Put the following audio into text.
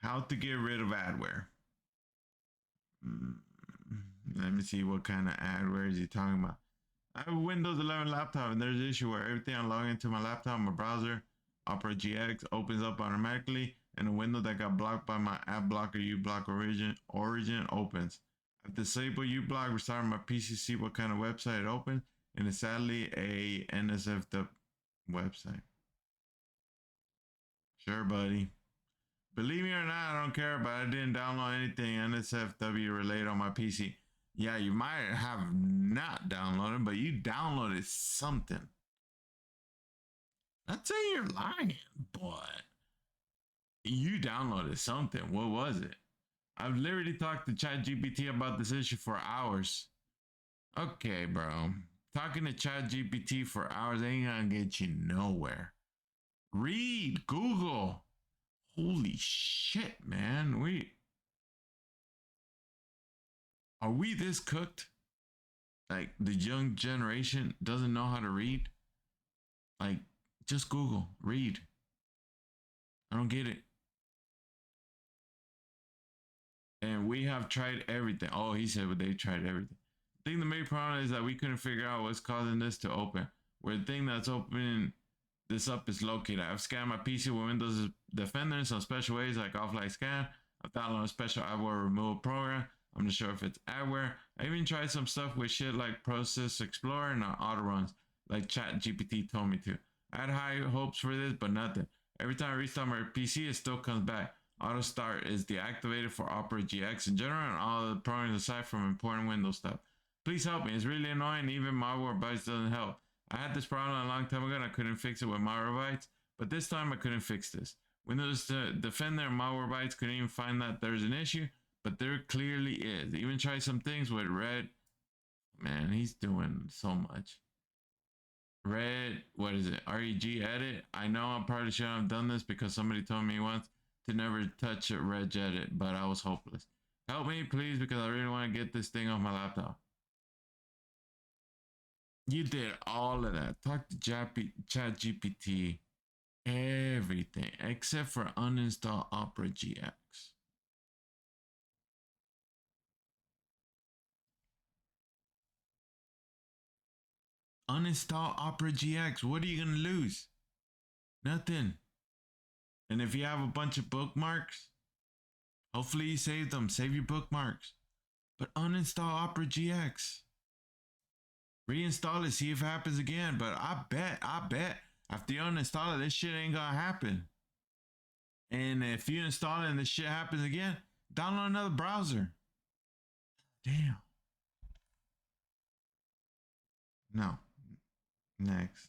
How to get rid of adware. Mm, Let me see what kind of adware is he talking about. I have a Windows 11 laptop and there's an issue where everything I log into my laptop, my browser, Opera GX opens up automatically and a window that got blocked by my app blocker uBlock origin opens. I've disabled uBlock, restarted my PC, see what kind of website it opens, and it's sadly a NSFW website. Sure, buddy. Believe me or not, I don't care, but I didn't download anything NSFW related on my PC. Yeah, you might have not downloaded, but you downloaded something. Not saying you're lying, but you downloaded something. What was it? I've literally talked to ChatGPT about this issue for hours. Okay, bro. Talking to ChatGPT for hours ain't gonna get you nowhere. Read, Google. Holy shit, man. Are we this cooked? Like the young generation doesn't know how to read? Like, just Google, read. I don't get it. And we have tried everything. Oh, he said, but they tried everything. I think the main problem is that we couldn't figure out what's causing this to open. Where the thing that's opening this up is located. I've scanned my PC with Windows Defender in some special ways like offline scan. I've downloaded a special Adware removal program. I'm not sure if it's Adware. I even tried some stuff with shit like Process Explorer and auto runs, like ChatGPT told me to. I had high hopes for this, but nothing. Every time I restart my PC, it still comes back. Auto start is deactivated for Opera GX in general and all the programs aside from important Windows stuff. Please help me. It's really annoying. Even Malwarebytes doesn't help. I had this problem a long time ago and I couldn't fix it with Malwarebytes, but this time I couldn't fix this. Windows Defender and Malwarebytes couldn't even find that there's an issue, but there clearly is. Even try some things with Red. Man, he's doing so much. Red, what is it? REG edit. I know I probably shouldn't have done this because somebody told me once to never touch a Reg edit, but I was hopeless. Help me, please, because I really want to get this thing off my laptop. You did all of that. Talk to ChatGPT. Everything except for uninstall Opera GX. Uninstall Opera GX. What are you going to lose? Nothing. And if you have a bunch of bookmarks, hopefully you save them. Save your bookmarks. But uninstall Opera GX. Reinstall it, see if it happens again. But I bet after you uninstall it, this shit ain't gonna happen. And if you install it and this shit happens again, download another browser. Damn. No. Next.